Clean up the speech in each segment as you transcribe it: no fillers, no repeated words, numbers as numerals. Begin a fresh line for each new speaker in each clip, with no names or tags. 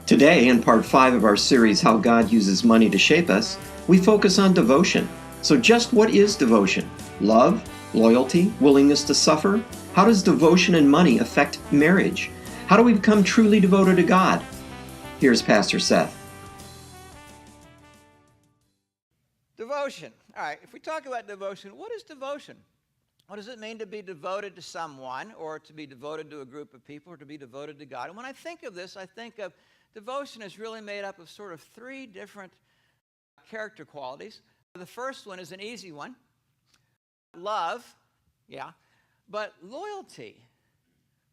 Today, in part 5 of our series, How God Uses Money to Shape Us, we focus on devotion. So just what is devotion? Love? Loyalty? Willingness to suffer? How does devotion and money affect marriage? How do we become truly devoted to God? Here's Pastor Seth.
Devotion. All right, if we talk about devotion, what is devotion? What does it mean to be devoted to someone, or to be devoted to a group of people, or to be devoted to God? And when I think of this, I think of devotion is really made up of sort of three different character qualities. The first one is an easy one. Love, yeah, but loyalty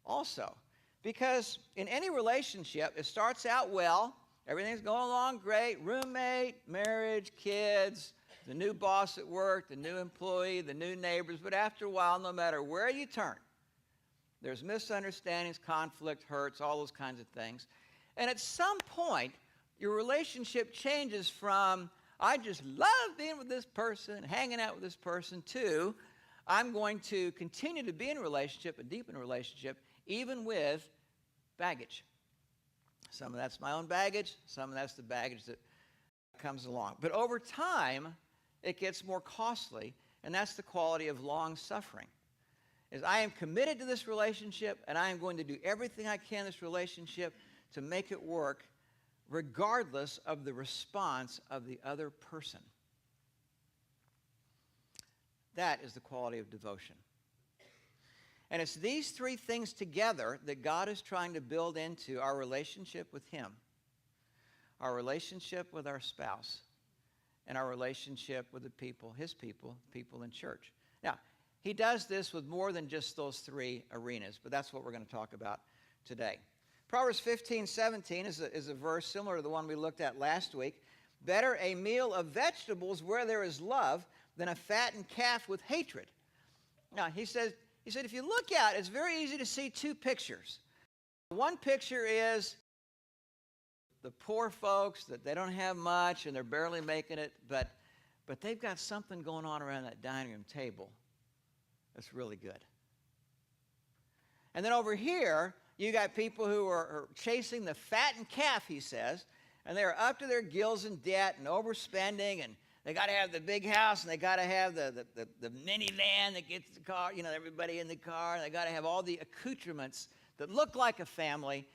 also. Because in any relationship, it starts out well, everything's going along great, roommate, marriage, kids, the new boss at work, the new employee, the new neighbors, but after a while, no matter where you turn, there's misunderstandings, conflict, hurts, all those kinds of things. And at some point, your relationship changes from, I just love being with this person, hanging out with this person, to, I'm going to continue to be in a relationship, a deepen a relationship, even with baggage. Some of that's my own baggage, some of that's the baggage that comes along. But over time, it gets more costly, and that's the quality of long suffering. Is I am committed to this relationship, and I am going to do everything I can in this relationship to make it work regardless of the response of the other person. That is the quality of devotion. And it's these three things together that God is trying to build into our relationship with Him, our relationship with our spouse, and our relationship with the people, His people, people in church. Now, He does this with more than just those three arenas, but that's what we're going to talk about today. Proverbs 15:17 is a verse similar to the one we looked at last week. Better a meal of vegetables where there is love than a fattened calf with hatred. Now, he said, if you look out, it's very easy to see two pictures. One picture is the poor folks that they don't have much and they're barely making it, but they've got something going on around that dining room table that's really good. And then over here, you got people who are chasing the fattened calf, he says, and they're up to their gills in debt and overspending, and they got to have the big house, and they got to have the minivan that gets the car, everybody in the car, and they got to have all the accoutrements that look like a family,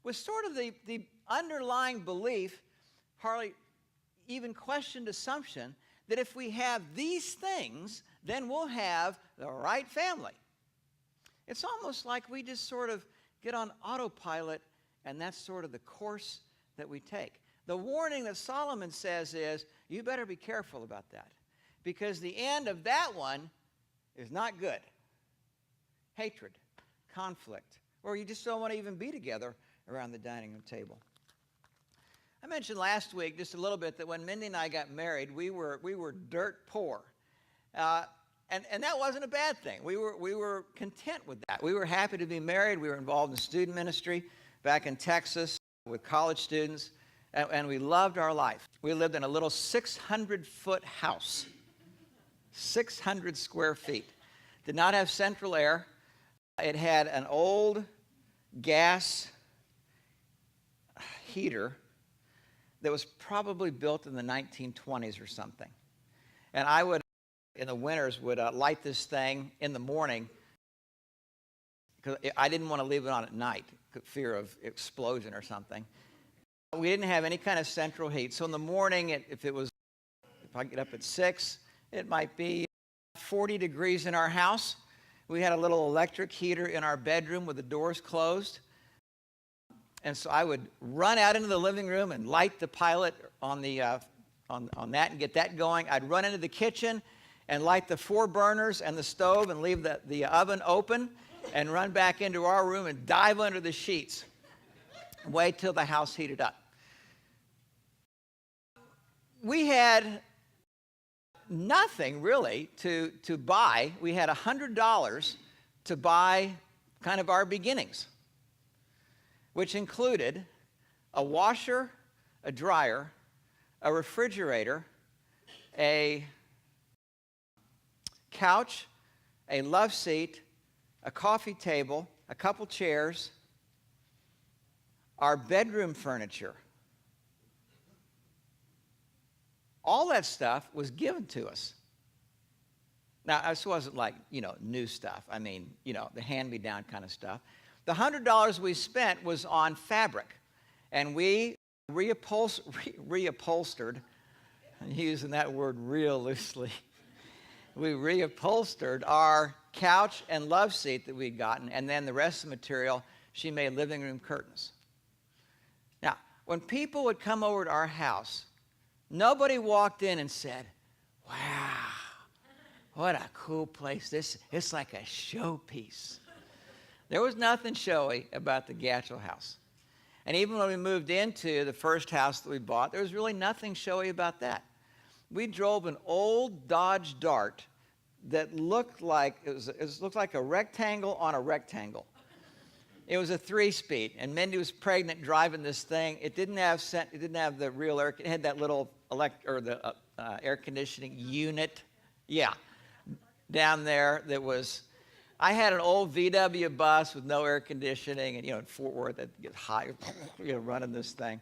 with sort of the underlying belief, hardly even questioned assumption, that if we have these things, then we'll have the right family. It's almost like we just sort of get on autopilot, and that's sort of the course that we take. The warning that Solomon says is, you better be careful about that, because the end of that one is not good. Hatred, conflict, or you just don't want to even be together around the dining room table. I mentioned last week just a little bit that when Mindy and I got married, we were dirt poor. And that wasn't a bad thing. We were content with that. We were happy to be married. We were involved in student ministry back in Texas with college students, and we loved our life. We lived in a little 600-foot house, 600 square feet. Did not have central air. It had an old gas heater that was probably built in the 1920s or something. And I would, in the winters, would light this thing in the morning because I didn't want to leave it on at night, fear of explosion or something. We didn't have any kind of central heat. So in the morning, if I get up at 6, it might be 40 degrees in our house. We had a little electric heater in our bedroom with the doors closed. And so I would run out into the living room and light the pilot on that and get that going. I'd run into the kitchen and light the 4 burners and the stove and leave the oven open and run back into our room and dive under the sheets. Wait till the house heated up. We had nothing really to buy. We had $100 to buy kind of our beginnings, which included a washer, a dryer, a refrigerator, a couch, a love seat, a coffee table, a couple chairs, our bedroom furniture. All that stuff was given to us. Now, this wasn't like, new stuff. I mean, the hand-me-down kind of stuff. The $100 we spent was on fabric. And we reupholstered, I'm using that word real loosely, we reupholstered our couch and love seat that we'd gotten, and then the rest of the material, she made living room curtains. Now, when people would come over to our house, nobody walked in and said, wow, what a cool place. It's like a showpiece. There was nothing showy about the Gatchell house. And even when we moved into the first house that we bought, there was really nothing showy about that. We drove an old Dodge Dart that looked like it looked like a rectangle on a rectangle. It was a 3-speed, and Mindy was pregnant driving this thing. It didn't have the real air. It had that little air conditioning unit, down there that was. I had an old VW bus with no air conditioning, and in Fort Worth, that gets high, running this thing.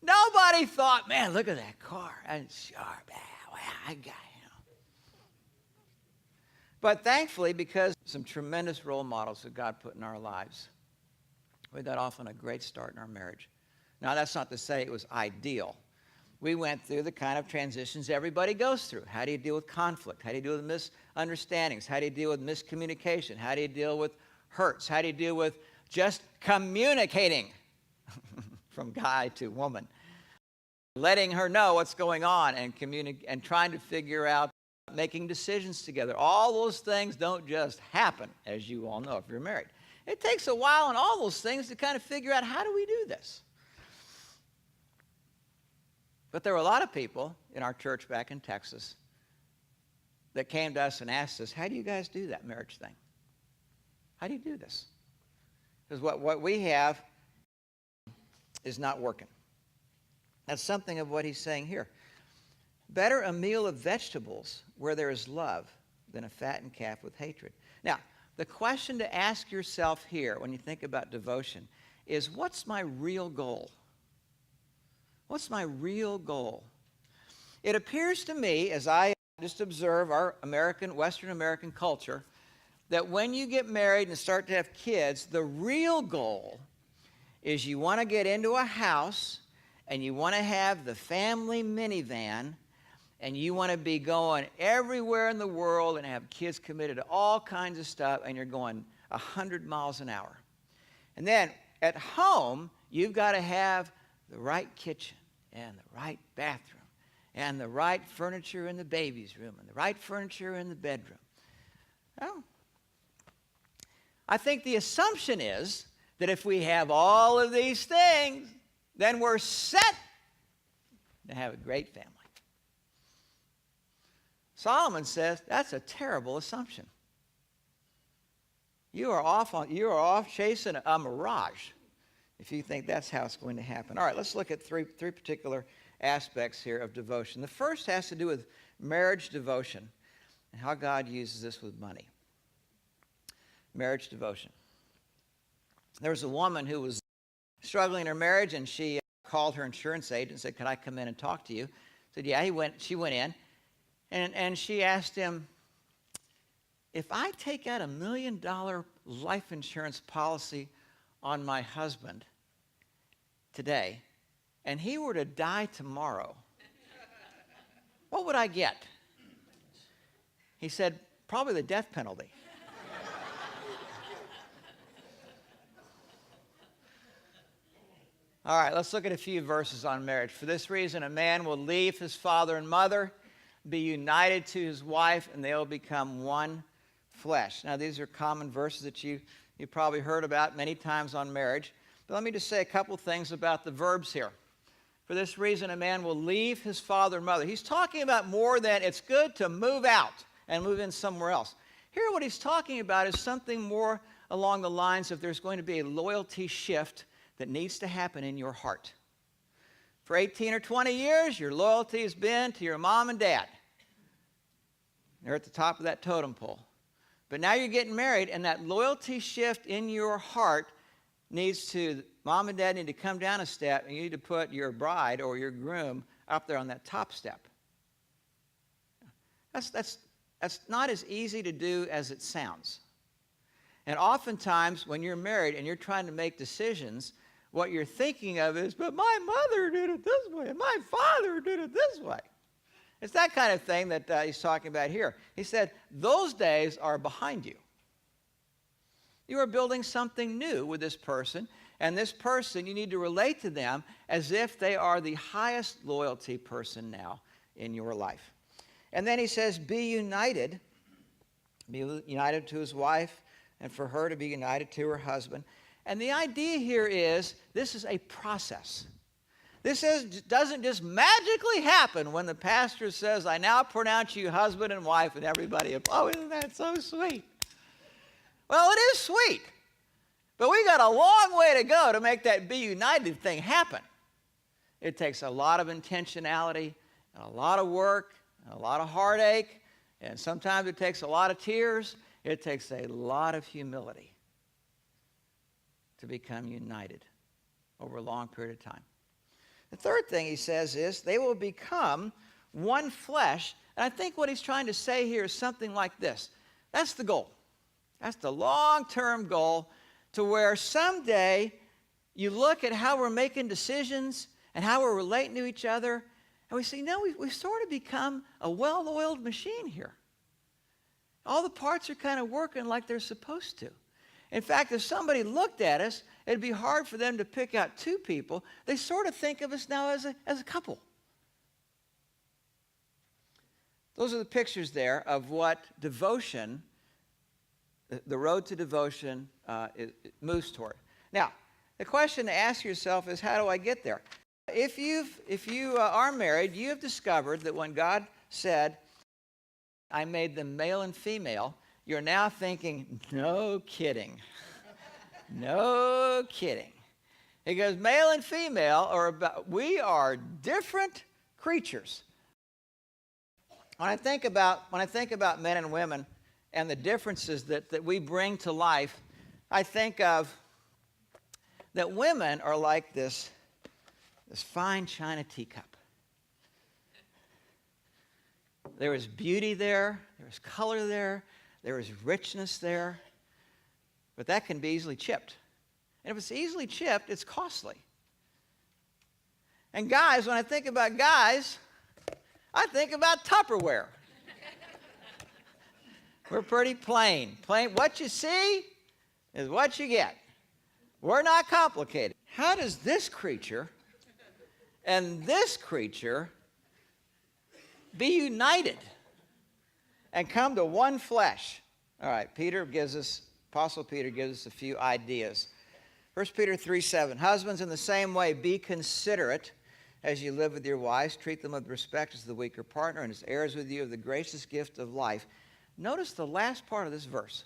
Nobody thought, man, look at that car. It's sharp. Wow, I got it. But thankfully, because some tremendous role models that God put in our lives, we got off on a great start in our marriage. Now, that's not to say it was ideal. We went through the kind of transitions everybody goes through. How do you deal with conflict? How do you deal with misunderstandings? How do you deal with miscommunication? How do you deal with hurts? How do you deal with just communicating from guy to woman? Letting her know what's going on and trying to figure out making decisions together. All those things don't just happen, as you all know if you're married. It takes a while and all those things to kind of figure out, how do we do this? But there were a lot of people in our church back in Texas that came to us and asked us, how do you guys do that marriage thing? How do you do this? Because what we have is not working. That's something of what he's saying here. Better a meal of vegetables where there is love than a fattened calf with hatred. Now, the question to ask yourself here when you think about devotion is, what's my real goal? What's my real goal? It appears to me, as I just observe our Western American culture, that when you get married and start to have kids, the real goal is you want to get into a house and you want to have the family minivan and you want to be going everywhere in the world and have kids committed to all kinds of stuff, and you're going 100 miles an hour. And then at home, you've got to have the right kitchen and the right bathroom and the right furniture in the baby's room and the right furniture in the bedroom. Well, I think the assumption is that if we have all of these things, then we're set to have a great family. Solomon says that's a terrible assumption. You are off chasing a mirage if you think that's how it's going to happen. All right, let's look at three particular aspects here of devotion. The first has to do with marriage devotion and how God uses this with money. Marriage devotion. There was a woman who was struggling in her marriage, and she called her insurance agent and said, "Can I come in and talk to you?" Said, "Yeah." She went in, and she asked him, "If I take out $1 million life insurance policy on my husband today, and he were to die tomorrow, what would I get?" He said, "Probably the death penalty." All right, let's look at a few verses on marriage. For this reason, a man will leave his father and mother, be united to his wife, and they'll become one flesh. Now, these are common verses that you probably heard about many times on marriage. But let me just say a couple things about the verbs here. For this reason, a man will leave his father and mother. He's talking about more than it's good to move out and move in somewhere else. Here, what he's talking about is something more along the lines of there's going to be a loyalty shift that needs to happen in your heart. For 18 or 20 years, your loyalty has been to your mom and dad. They're at the top of that totem pole. But now you're getting married, and that loyalty shift in your heart mom and dad need to come down a step, and you need to put your bride or your groom up there on that top step. That's not as easy to do as it sounds. And oftentimes when you're married and you're trying to make decisions, what you're thinking of is, but my mother did it this way, and my father did it this way. It's that kind of thing that he's talking about here. He said, those days are behind you. You are building something new with this person, and this person, you need to relate to them as if they are the highest loyalty person now in your life. And then he says, be united to his wife, and for her to be united to her husband. And the idea here is this is a process. This doesn't just magically happen when the pastor says, I now pronounce you husband and wife, and everybody, oh, isn't that so sweet? Well, it is sweet, but we got a long way to go to make that be united thing happen. It takes a lot of intentionality, and a lot of work, and a lot of heartache, and sometimes it takes a lot of tears. It takes a lot of humility to become united over a long period of time. The third thing he says is they will become one flesh. And I think what he's trying to say here is something like this. That's the goal. That's the long-term goal, to where someday you look at how we're making decisions and how we're relating to each other, and we say, no, we've sort of become a well-oiled machine here. All the parts are kind of working like they're supposed to. In fact, if somebody looked at us, it'd be hard for them to pick out two people. They sort of think of us now as a couple. Those are the pictures there of what devotion, the road to devotion, it moves toward. Now, the question to ask yourself is, how do I get there? If you are married, you have discovered that when God said, I made them male and female, you're now thinking, no kidding. No kidding. He goes, male and female we are different creatures. When I think about men and women and the differences that we bring to life, I think of that women are like this fine china teacup. There is beauty there, there's color there, there is richness there, but that can be easily chipped. And if it's easily chipped, it's costly. And guys, when I think about guys, I think about Tupperware. We're pretty plain. What you see is what you get. We're not complicated. How does this creature and this creature be united and come to one flesh? All right, Apostle Peter gives us a few ideas. 1 Peter 3:7, husbands, in the same way, be considerate as you live with your wives. Treat them with respect as the weaker partner and as heirs with you of the gracious gift of life. Notice the last part of this verse.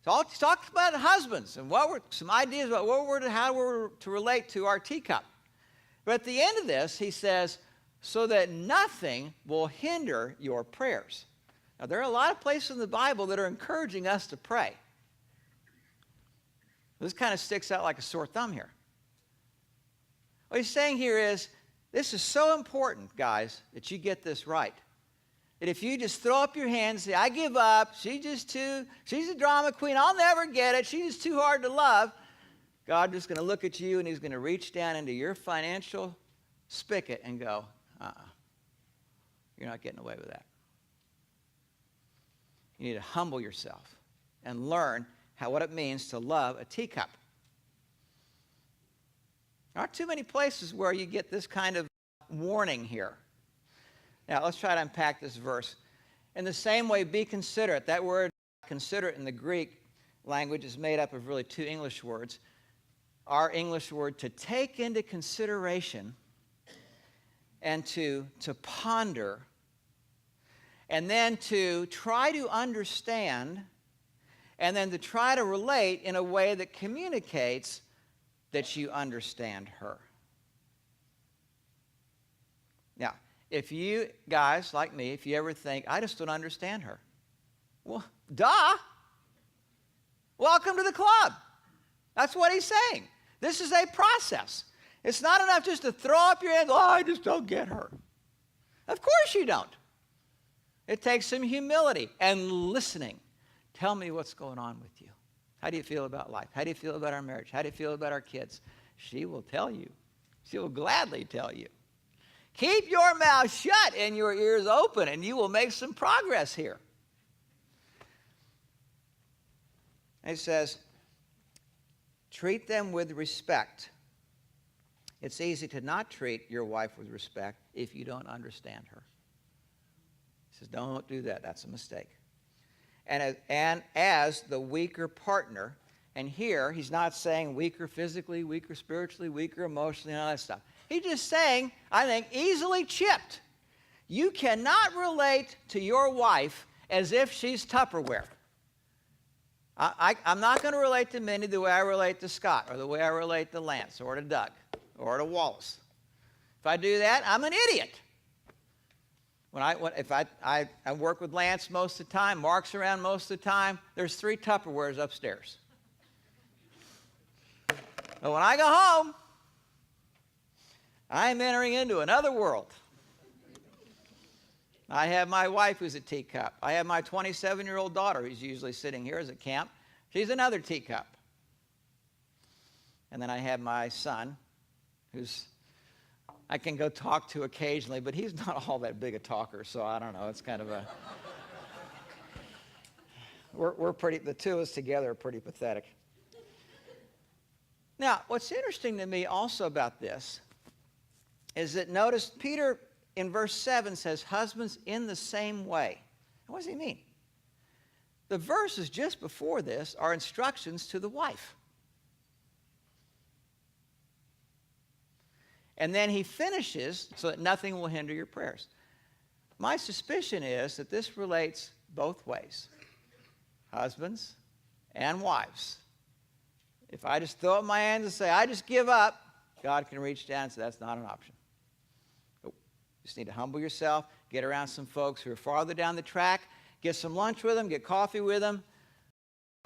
So he talks about husbands and some ideas about how we're to relate to our teacup. But at the end of this, he says, so that nothing will hinder your prayers. Now, there are a lot of places in the Bible that are encouraging us to pray. This kind of sticks out like a sore thumb here. What he's saying here is, this is so important, guys, that you get this right. That if you just throw up your hands and say, I give up, she's a drama queen, I'll never get it, she's just too hard to love, God's just going to look at you and he's going to reach down into your financial spigot and go, you're not getting away with that. You need to humble yourself and learn what it means to love a teacup. There aren't too many places where you get this kind of warning here. Now, let's try to unpack this verse. In the same way, be considerate. That word considerate in the Greek language is made up of really two English words. Our English word to take into consideration and to ponder, and then to try to understand, and then to try to relate in a way that communicates that you understand her. Now, if you guys, like me, if you ever think, I just don't understand her. Well, duh. Welcome to the club. That's what he's saying. This is a process. It's not enough just to throw up your hands, oh, I just don't get her. Of course you don't. It takes some humility and listening. Tell me what's going on with you. How do you feel about life? How do you feel about our marriage? How do you feel about our kids? She will tell you. She will gladly tell you. Keep your mouth shut and your ears open, and you will make some progress here. And he says, treat them with respect. It's easy to not treat your wife with respect if you don't understand her. He says, don't do that. That's a mistake. And as the weaker partner, and here he's not saying weaker physically, weaker spiritually, weaker emotionally, and all that stuff. He's just saying, I think, easily chipped. You cannot relate to your wife as if she's Tupperware. I'm not going to relate to Minnie the way I relate to Scott, or the way I relate to Lance, or to Doug, or to Wallace. If I do that, I'm an idiot. If I work with Lance most of the time, Mark's around most of the time, there's 3 Tupperwares upstairs. But when I go home, I'm entering into another world. I have my wife who's a teacup. I have my 27-year-old daughter who's usually sitting here as a camp. She's another teacup. And then I have my son who's I can go talk to occasionally, but he's not all that big a talker, so I don't know. It's kind of a... We're pretty... The two of us together are pretty pathetic. Now, what's interesting to me also about this is that notice Peter in verse 7 says, husbands in the same way. What does he mean? The verses just before this are instructions to the wife. And then he finishes so that nothing will hinder your prayers. My suspicion is that this relates both ways, husbands and wives. If I just throw up my hands and say, I just give up, God can reach down and say, that's not an option. Nope. You just need to humble yourself, get around some folks who are farther down the track, get some lunch with them, get coffee with them.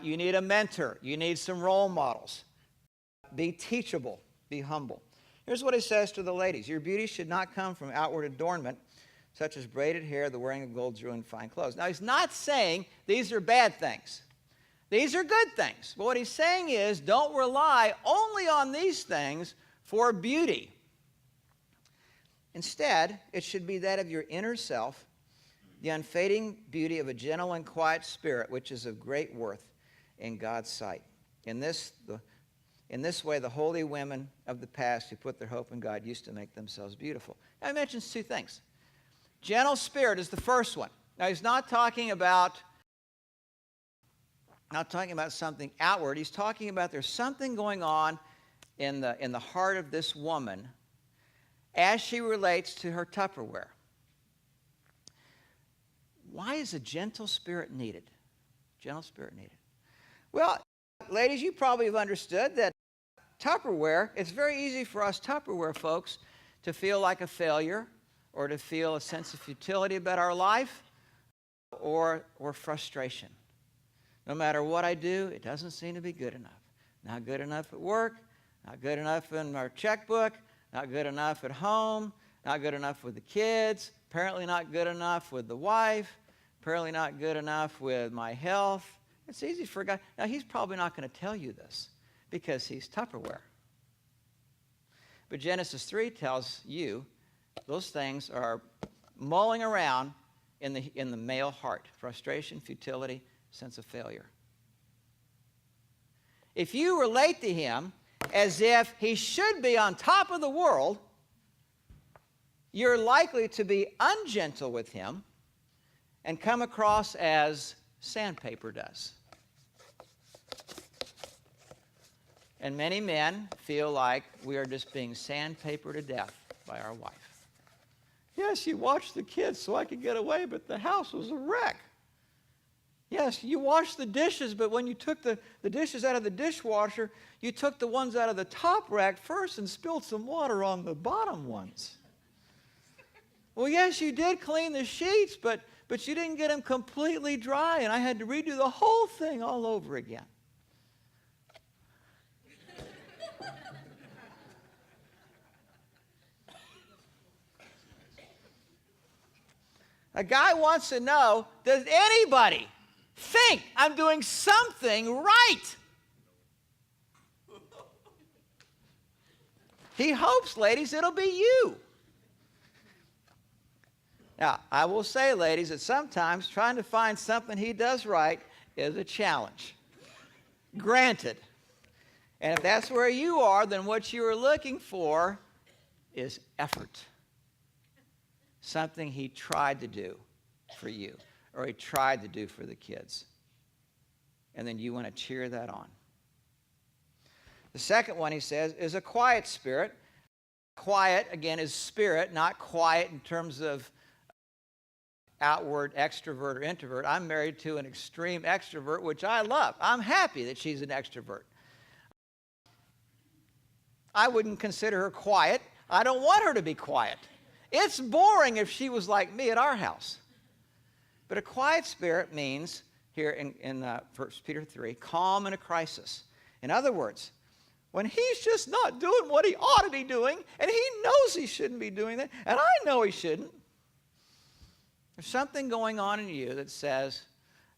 You need a mentor. You need some role models. Be teachable. Be humble. Here's what he says to the ladies. Your beauty should not come from outward adornment, such as braided hair, the wearing of gold jewelry, and fine clothes. Now, he's not saying these are bad things. These are good things. But what he's saying is don't rely only on these things for beauty. Instead, it should be that of your inner self, the unfading beauty of a gentle and quiet spirit, which is of great worth in God's sight. In this way, the holy women of the past who put their hope in God used to make themselves beautiful. Now, he mentions 2 things. Gentle spirit is the first one. Now, he's not talking about something outward. He's talking about there's something going on in the heart of this woman as she relates to her Tupperware. Why is a gentle spirit needed? Gentle spirit needed. Well, ladies, you probably have understood that Tupperware, it's very easy for us Tupperware folks to feel like a failure or to feel a sense of futility about our life or frustration. No matter what I do, it doesn't seem to be good enough. Not good enough at work, not good enough in our checkbook, not good enough at home, not good enough with the kids, apparently not good enough with the wife, apparently not good enough with my health. It's easy for a guy. Now, he's probably not going to tell you this because he's Tupperware. But Genesis 3 tells you those things are mulling around in the male heart. Frustration, futility, sense of failure. If you relate to him as if he should be on top of the world, you're likely to be ungentle with him and come across as sandpaper does. And many men feel like we are just being sandpapered to death by our wife. Yes, you watched the kids so I could get away, but the house was a wreck. Yes, you washed the dishes, but when you took the dishes out of the dishwasher, you took the ones out of the top rack first and spilled some water on the bottom ones. Well, yes, you did clean the sheets, but you didn't get them completely dry, and I had to redo the whole thing all over again. A guy wants to know, does anybody think I'm doing something right? He hopes, ladies, it'll be you. Now, I will say, ladies, that sometimes trying to find something he does right is a challenge. Granted. And if that's where you are, then what you are looking for is effort. Something he tried to do for you, or he tried to do for the kids. And then you want to cheer that on. The second one, he says, is a quiet spirit. Quiet, again, is spirit, not quiet in terms of outward extrovert or introvert. I'm married to an extreme extrovert, which I love. I'm happy that she's an extrovert. I wouldn't consider her quiet. I don't want her to be quiet. It's boring if she was like me at our house. But a quiet spirit means, here in 1 Peter 3, calm in a crisis. In other words, when he's just not doing what he ought to be doing, and he knows he shouldn't be doing that, and I know he shouldn't, there's something going on in you that says,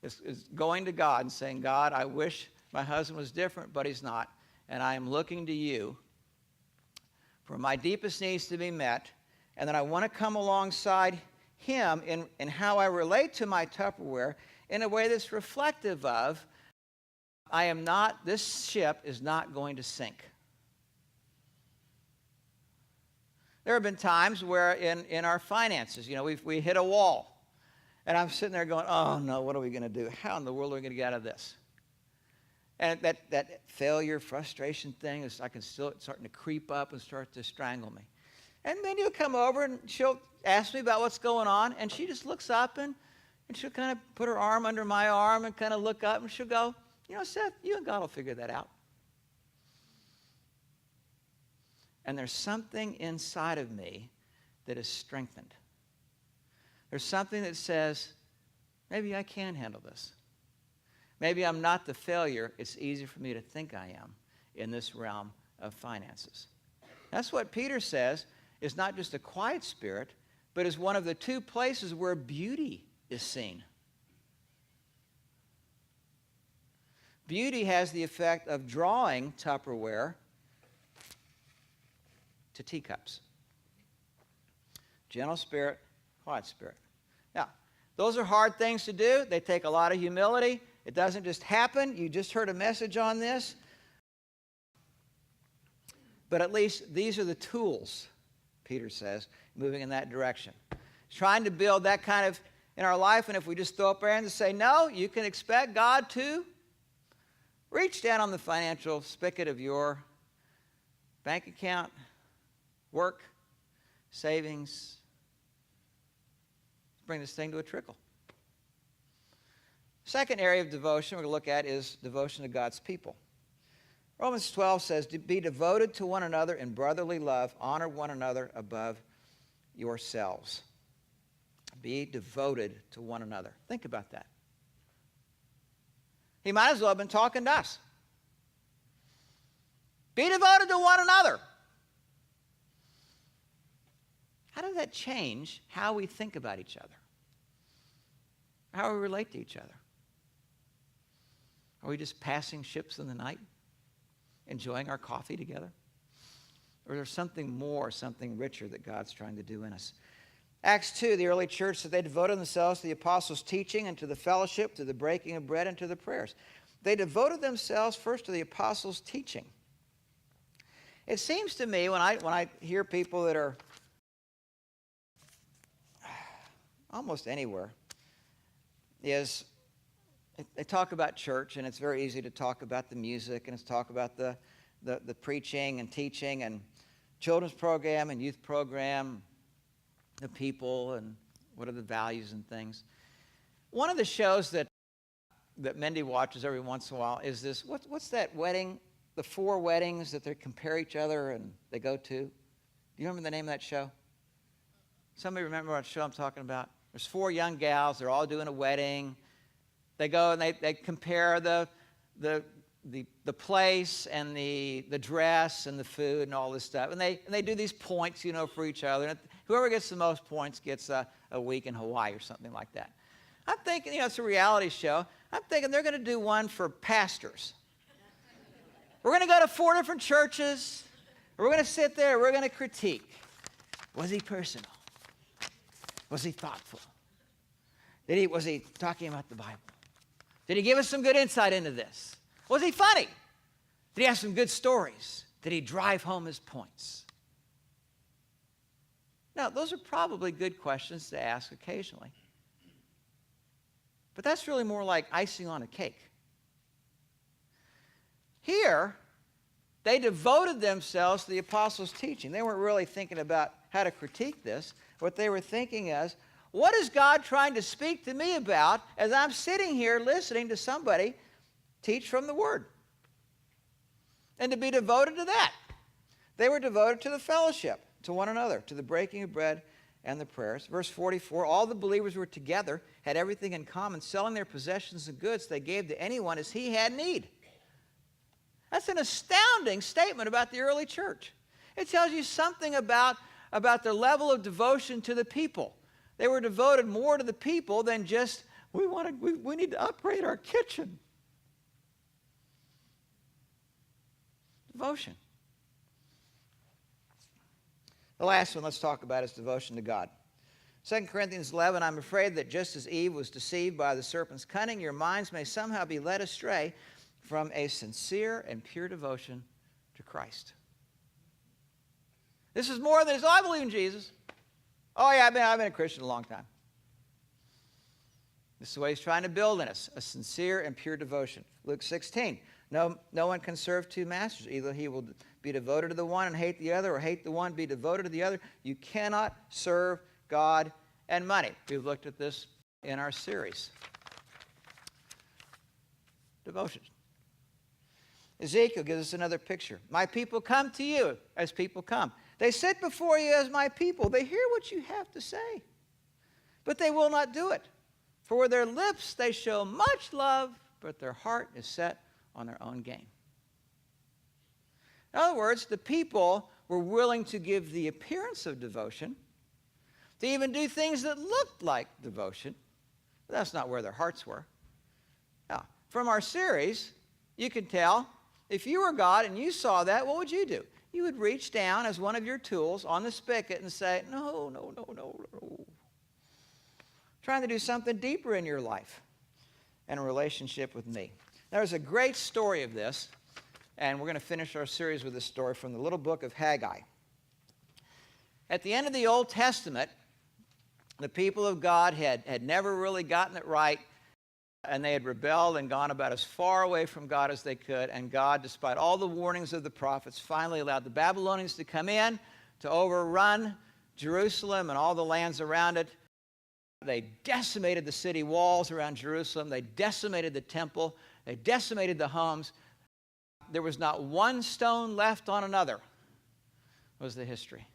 is going to God and saying, God, I wish my husband was different, but he's not, and I am looking to you for my deepest needs to be met, and that I want to come alongside him in how I relate to my Tupperware in a way that's reflective of, this ship is not going to sink. There have been times where in our finances, we hit a wall. And I'm sitting there going, oh no, what are we going to do? How in the world are we going to get out of this? And that failure, frustration thing is starting to creep up and start to strangle me. And then you'll come over and she'll ask me about what's going on. And she just looks up and she'll kind of put her arm under my arm and kind of look up and she'll go, Seth, you and God will figure that out. And there's something inside of me that is strengthened. There's something that says, maybe I can handle this. Maybe I'm not the failure it's easy for me to think I am in this realm of finances. That's what Peter says is not just a quiet spirit, but is one of the two places where beauty is seen. Beauty has the effect of drawing Tupperware to teacups. Gentle spirit, quiet spirit. Now, those are hard things to do. They take a lot of humility. It doesn't just happen. You just heard a message on this. But at least these are the tools, Peter says, moving in that direction. Trying to build that kind of in our life, and if we just throw up our hands and say, no, you can expect God to reach down on the financial spigot of your bank account, work, savings, bring this thing to a trickle. Second area of devotion we're going to look at is devotion to God's people. Romans 12 says, be devoted to one another in brotherly love, honor one another above yourselves. Be devoted to one another. Think about that. He might as well have been talking to us. Be devoted to one another. How does that change how we think about each other? How we relate to each other? Are we just passing ships in the night? Enjoying our coffee together? Or is there something more, something richer that God's trying to do in us? Acts 2, the early church said they devoted themselves to the apostles' teaching and to the fellowship, to the breaking of bread, and to the prayers. They devoted themselves first to the apostles' teaching. It seems to me when I hear people that are almost anywhere, is they talk about church, and it's very easy to talk about the music, and it's talk about the preaching and teaching and children's program and youth program, the people, and what are the values and things. One of the shows that Mindy watches every once in a while is this, what's that wedding, the 4 weddings that they compare each other and they go to? Do you remember the name of that show? Somebody remember what show I'm talking about? There's 4 young gals, they're all doing a wedding. They go and they compare the the place and the dress and the food and all this stuff. And they do these points, for each other. And whoever gets the most points gets a week in Hawaii or something like that. I'm thinking, it's a reality show. I'm thinking they're going to do one for pastors. We're going to go to 4 different churches. We're going to sit there. We're going to critique. Was he personal? Was he thoughtful? Was he talking about the Bible? Did he give us some good insight into this? Was he funny? Did he have some good stories? Did he drive home his points? Now, those are probably good questions to ask occasionally. But that's really more like icing on a cake. Here, they devoted themselves to the apostles' teaching. They weren't really thinking about how to critique this. What they were thinking is, what is God trying to speak to me about as I'm sitting here listening to somebody teach from the Word? And to be devoted to that. They were devoted to the fellowship, to one another, to the breaking of bread and the prayers. Verse 44, all the believers were together, had everything in common, selling their possessions and goods they gave to anyone as he had need. That's an astounding statement about the early church. It tells you something about their level of devotion to the people. They were devoted more to the people than just, we need to upgrade our kitchen. Devotion. The last one let's talk about is devotion to God. 2 Corinthians 11, I'm afraid that just as Eve was deceived by the serpent's cunning, your minds may somehow be led astray from a sincere and pure devotion to Christ. This is more than, I believe in Jesus. Oh yeah, I've been a Christian a long time. This is the way he's trying to build in us, a sincere and pure devotion. Luke 16, no one can serve two masters. Either he will be devoted to the one and hate the other, or hate the one, be devoted to the other. You cannot serve God and money. We've looked at this in our series. Devotion. Ezekiel gives us another picture. My people come to you as people come. They sit before you as my people. They hear what you have to say, but they will not do it. For with their lips they show much love, but their heart is set on their own gain. In other words, the people were willing to give the appearance of devotion, to even do things that looked like devotion, but that's not where their hearts were. Now, from our series, you can tell, if you were God and you saw that, what would you do? You would reach down as one of your tools on the spigot and say, no. Trying to do something deeper in your life and a relationship with me. There's a great story of this, and we're going to finish our series with this story from the little book of Haggai. At the end of the Old Testament, the people of God had never really gotten it right, and they had rebelled and gone about as far away from God as they could. And God, despite all the warnings of the prophets, finally allowed the Babylonians to come in to overrun Jerusalem and all the lands around it. They decimated the city walls around Jerusalem. They decimated the temple. They decimated the homes. There was not one stone left on another, was the history.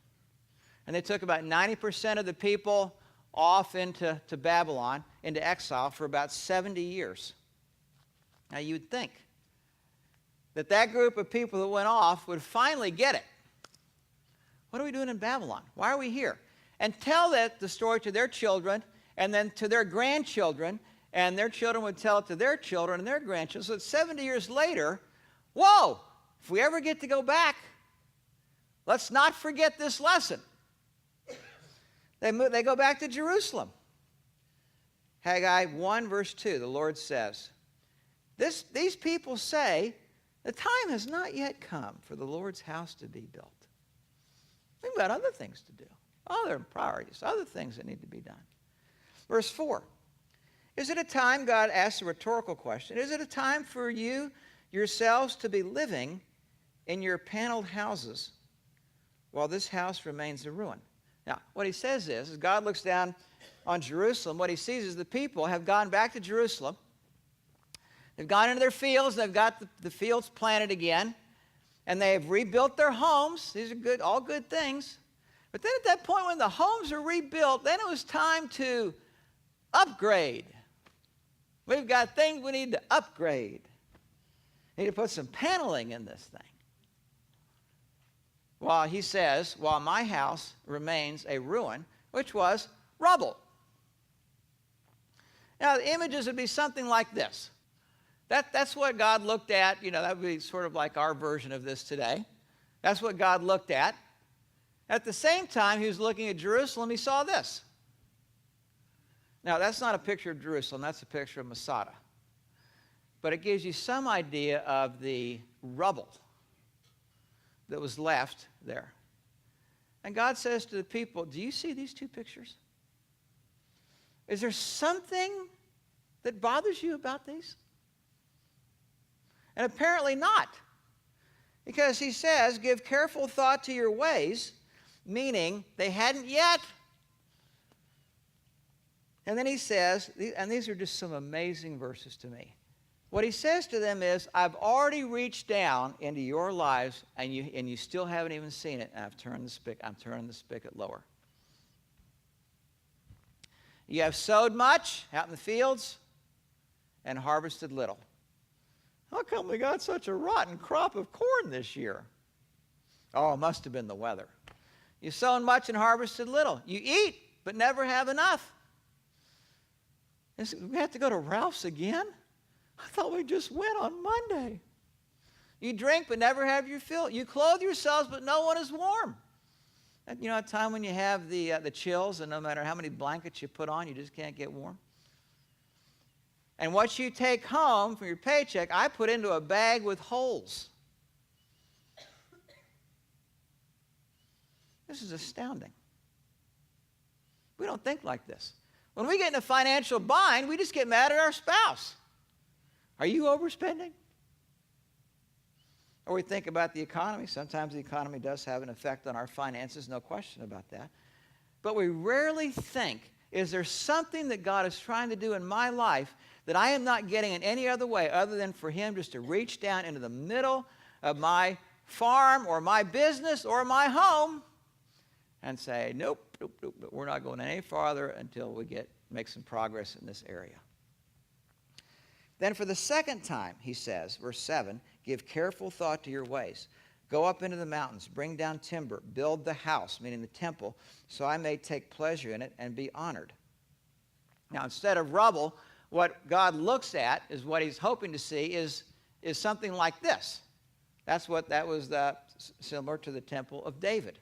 And they took about 90% of the people off into Babylon, into exile for about 70 years. Now you'd think that group of people that went off would finally get it. What are we doing in Babylon? Why are we here? And tell the story to their children, and then to their grandchildren, and their children would tell it to their children and their grandchildren. So that 70 years later, whoa, if we ever get to go back, let's not forget this lesson. They go back to Jerusalem. Haggai 1, verse 2, the Lord says, these people say, the time has not yet come for the Lord's house to be built. We've got other things to do, other priorities, other things that need to be done. Verse 4, is it a time, God asks a rhetorical question, is it a time for you yourselves to be living in your paneled houses while this house remains a ruin? Now, what he says is, as God looks down on Jerusalem, what he sees is the people have gone back to Jerusalem. They've gone into their fields. They've got the fields planted again. And they have rebuilt their homes. These are good, all good things. But then at that point, when the homes are rebuilt, then it was time to upgrade. We've got things we need to upgrade. He had to put some paneling in this thing. While he says, while my house remains a ruin, which was rubble. Now, the images would be something like this. That's what God looked at. You know, that would be sort of like our version of this today. That's what God looked at. At the same time, he was looking at Jerusalem, he saw this. Now, that's not a picture of Jerusalem. That's a picture of Masada. But it gives you some idea of the rubble that was left there. And God says to the people, do you see these two pictures? Is there something that bothers you about these? And apparently not. Because he says, give careful thought to your ways, meaning they hadn't yet. And then he says, and these are just some amazing verses to me. What he says to them is, I've already reached down into your lives, and you still haven't even seen it, and I'm turning the spigot lower. You have sowed much out in the fields and harvested little. How come we got such a rotten crop of corn this year? Oh, it must have been the weather. You've sown much and harvested little. You eat, but never have enough. We have to go to Ralph's again? I thought we just went on Monday. You drink, but never have your fill. You clothe yourselves, but no one is warm. And you know, a time when you have the chills, and no matter how many blankets you put on, you just can't get warm. And what you take home from your paycheck, I put into a bag with holes. This is astounding. We don't think like this. When we get in a financial bind, we just get mad at our spouse. Are you overspending? Or we think about the economy. Sometimes the economy does have an effect on our finances, no question about that. But we rarely think, is there something that God is trying to do in my life that I am not getting in any other way other than for him just to reach down into the middle of my farm or my business or my home and say, nope, we're not going any farther until we make some progress in this area. Then for the second time, he says, verse 7, give careful thought to your ways. Go up into the mountains, bring down timber, build the house, meaning the temple, so I may take pleasure in it and be honored. Now, instead of rubble, what God looks at is what he's hoping to see is something like this. That was similar to the temple of David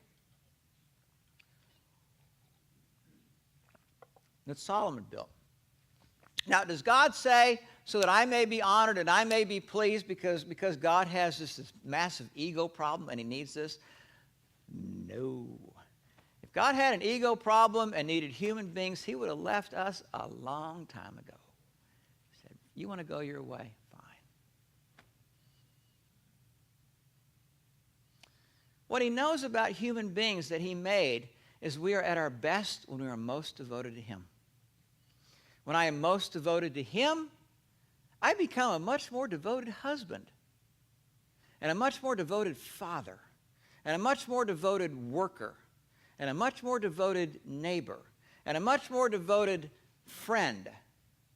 that Solomon built. Now, does God say, so that I may be honored and I may be pleased because God has this massive ego problem and he needs this? No. If God had an ego problem and needed human beings, he would have left us a long time ago. He said, you want to go your way? Fine. What he knows about human beings that he made is we are at our best when we are most devoted to him. When I am most devoted to him, I become a much more devoted husband and a much more devoted father and a much more devoted worker and a much more devoted neighbor and a much more devoted friend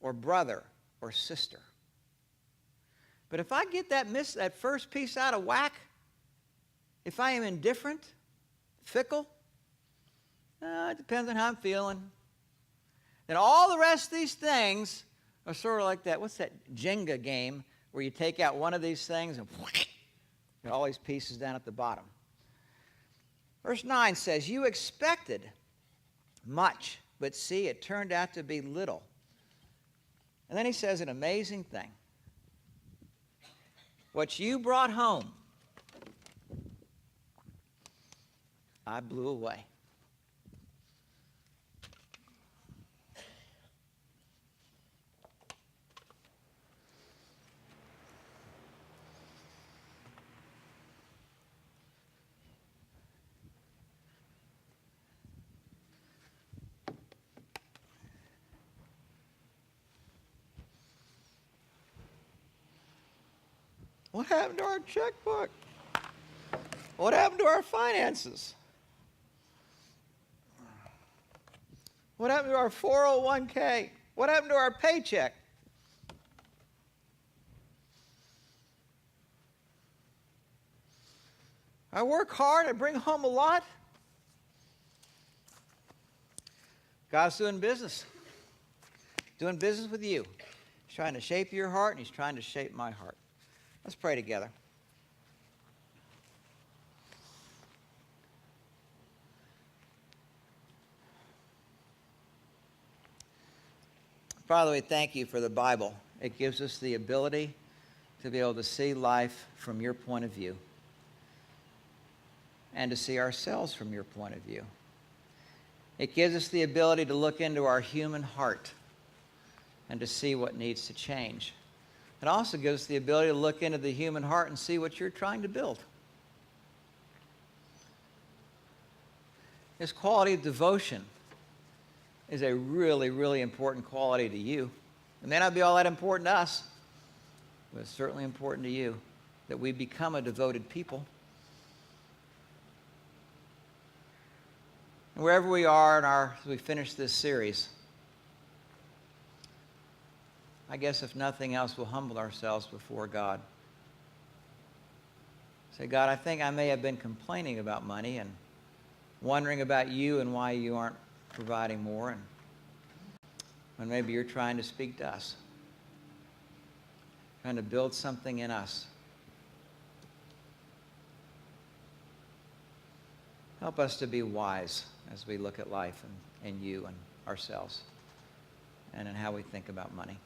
or brother or sister. But if I get that first piece out of whack, if I am indifferent, fickle, it depends on how I'm feeling. And all the rest of these things are sort of like that. What's that Jenga game where you take out one of these things and all these pieces down at the bottom? Verse 9 says, you expected much, but see, it turned out to be little. And then he says an amazing thing. What you brought home, I blew away. What happened to our checkbook? What happened to our finances? What happened to our 401k? What happened to our paycheck? I work hard, I bring home a lot. God's doing business with you. He's trying to shape your heart, and He's trying to shape my heart. Let's pray together. Father, we thank You for the Bible. It gives us the ability to be able to see life from Your point of view and to see ourselves from Your point of view. It gives us the ability to look into our human heart and to see what needs to change. It also gives us the ability to look into the human heart and see what You're trying to build. This quality of devotion is a really, really important quality to You. It may not be all that important to us, but it's certainly important to You that we become a devoted people. And wherever we are as we finish this series, I guess if nothing else, we'll humble ourselves before God. Say, God, I think I may have been complaining about money and wondering about You and why You aren't providing more, and when maybe You're trying to speak to us, trying to build something in us. Help us to be wise as we look at life and You and ourselves and in how we think about money.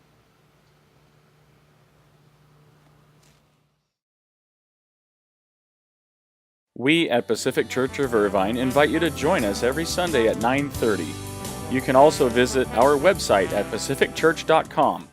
We at Pacific Church of Irvine invite you to join us every Sunday at 9:30. You can also visit our website at pacificchurch.com